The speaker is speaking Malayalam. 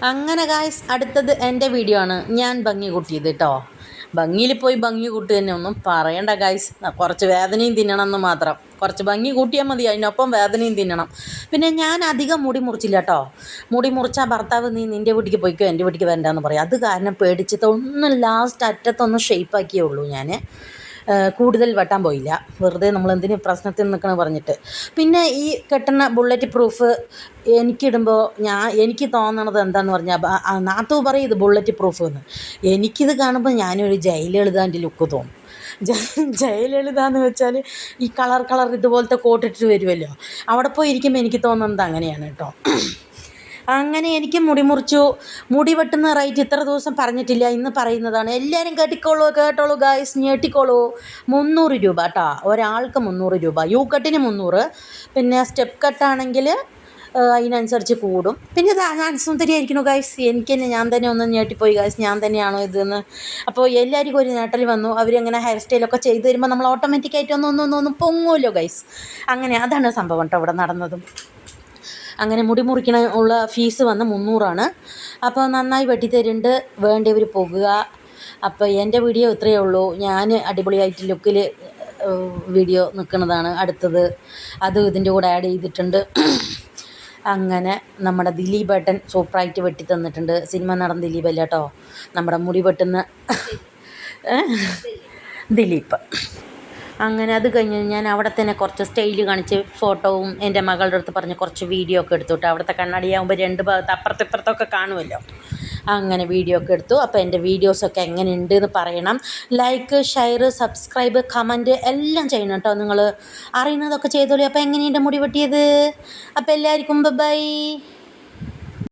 അങ്ങനെ ഗായ്സ് അടുത്തത് എൻ്റെ വീഡിയോ ആണ്. ഞാൻ ഭംഗി കൂട്ടിയത് കേട്ടോ. ഭംഗിയിൽ പോയി ഭംഗി കൂട്ടി തന്നെ ഒന്നും പറയണ്ട ഗായ്സ്. കുറച്ച് വേദനയും തിന്നണം എന്ന് മാത്രം. കുറച്ച് ഭംഗി കൂട്ടിയാൽ മതി, അതിനൊപ്പം വേദനയും തിന്നണം. പിന്നെ ഞാൻ അധികം മുടി മുറിച്ചില്ല കേട്ടോ. മുടി മുറിച്ചാൽ ഭർത്താവ് നീ നിൻ്റെ വീട്ടിലേക്ക് പോയിക്കോ, എൻ്റെ വീട്ടിലേക്ക് വരണ്ടാന്ന് പറയും. അത് കാരണം പേടിച്ചിട്ട് ഒന്നും ലാസ്റ്റ് അറ്റത്തൊന്നും ഷേപ്പാക്കിയേ ഉള്ളൂ ഞാൻ. കൂടുതൽ വെട്ടാൻ പോയില്ല, വെറുതെ നമ്മൾ എന്തിന് പ്രശ്നത്തിൽ നിൽക്കണം പറഞ്ഞിട്ട്. പിന്നെ ഈ കെട്ടുന്ന ബുള്ളറ്റ് പ്രൂഫ് എനിക്കിടുമ്പോൾ എനിക്ക് തോന്നണത് എന്താണെന്ന് പറഞ്ഞാൽ നാത്തു പറയും ഇത് ബുള്ളറ്റ് പ്രൂഫ് എന്ന്. എനിക്കിത് കാണുമ്പോൾ ഞാനൊരു ജയലളിതാൻ്റെ ലുക്ക് തോന്നും. ജയലളിത എന്ന് വെച്ചാൽ ഈ കളർ ഇതുപോലത്തെ കോട്ടിട്ട് വരുമല്ലോ, അവിടെ പോയി ഇരിക്കുമ്പോൾ എനിക്ക് തോന്നുന്നത് അങ്ങനെയാണ് കേട്ടോ. അങ്ങനെ എനിക്ക് മുടി മുറിച്ചു. മുടി വെട്ടുന്ന റേറ്റ് ഇത്ര ദിവസം പറഞ്ഞിട്ടില്ല, ഇന്ന് പറയുന്നതാണ്. എല്ലാവരും കേട്ടോളൂ ഗായ്സ്, ഞെട്ടിക്കോളൂ. 300 രൂപ കേട്ടോ, ഒരാൾക്ക് 300 രൂപ. യു കട്ടിന് 300, പിന്നെ സ്റ്റെപ്പ് കട്ടാണെങ്കിൽ അതിനനുസരിച്ച് കൂടും. പിന്നെ ഇത് ഞാൻ സുന്ദരിയായിരിക്കണു ഗായ്സ്. എനിക്ക് തന്നെ ഞാൻ തന്നെ ഒന്ന് ഞെട്ടിപ്പോയി ഗായ്സ്, ഞാൻ തന്നെയാണോ ഇതെന്ന്. അപ്പോൾ എല്ലാവർക്കും ഒരു നേട്ടൽ വന്നു. അവരങ്ങനെ ഹെയർ സ്റ്റൈലൊക്കെ ചെയ്ത് തരുമ്പോൾ നമ്മൾ ഓട്ടോമാറ്റിക്കായിട്ട് ഒന്ന് പൊങ്ങുമല്ലോ ഗായ്സ്. അങ്ങനെ അതാണ് സംഭവം കേട്ടോ ഇവിടെ നടന്നതും. അങ്ങനെ മുടി മുറിക്കണ ഉള്ള ഫീസ് വന്ന് 300 അപ്പോൾ നന്നായി വെട്ടിത്തരുന്നുണ്ട്, വേണ്ടിയവർ പോകുക. അപ്പോൾ എൻ്റെ വീഡിയോ ഇത്രയേ ഉള്ളൂ. ഞാൻ അടിപൊളിയായിട്ട് ലുക്കിൽ വീഡിയോ നിൽക്കുന്നതാണ് അടുത്തത്. അത് ഇതിൻ്റെ കൂടെ ആഡ് ചെയ്തിട്ടുണ്ട്. അങ്ങനെ നമ്മുടെ ദിലീപേട്ടൻ സൂപ്പറായിട്ട് വെട്ടി തന്നിട്ടുണ്ട്. സിനിമ നടൻ ദിലീപല്ല കേട്ടോ, നമ്മുടെ മുടി വെട്ടുന്ന ദിലീപ്. അങ്ങനെ അത് കഴിഞ്ഞ് ഞാൻ അവിടെ തന്നെ കുറച്ച് സ്റ്റൈൽ കാണിച്ച് ഫോട്ടോവും എൻ്റെ മകളുടെ അടുത്ത് പറഞ്ഞ് കുറച്ച് വീഡിയോ ഒക്കെ എടുത്തു കേട്ടോ. അവിടുത്തെ കണ്ണാടിയാകുമ്പോൾ 2 ഭാഗത്ത് അപ്പുറത്തിപ്പുറത്തൊക്കെ കാണുമല്ലോ. അങ്ങനെ വീഡിയോ ഒക്കെ എടുത്തു. അപ്പോൾ എൻ്റെ വീഡിയോസൊക്കെ എങ്ങനെയുണ്ട് എന്ന് പറയണം. ലൈക്ക്, ഷെയർ, സബ്സ്ക്രൈബ്, കമൻറ്റ് എല്ലാം ചെയ്യണം കേട്ടോ. നിങ്ങൾ അറിയുന്നതൊക്കെ ചെയ്തോളൂ. അപ്പോൾ എങ്ങനെയുണ്ട് മുടി വെട്ടിയത്? അപ്പോൾ എല്ലാവർക്കും ബൈ.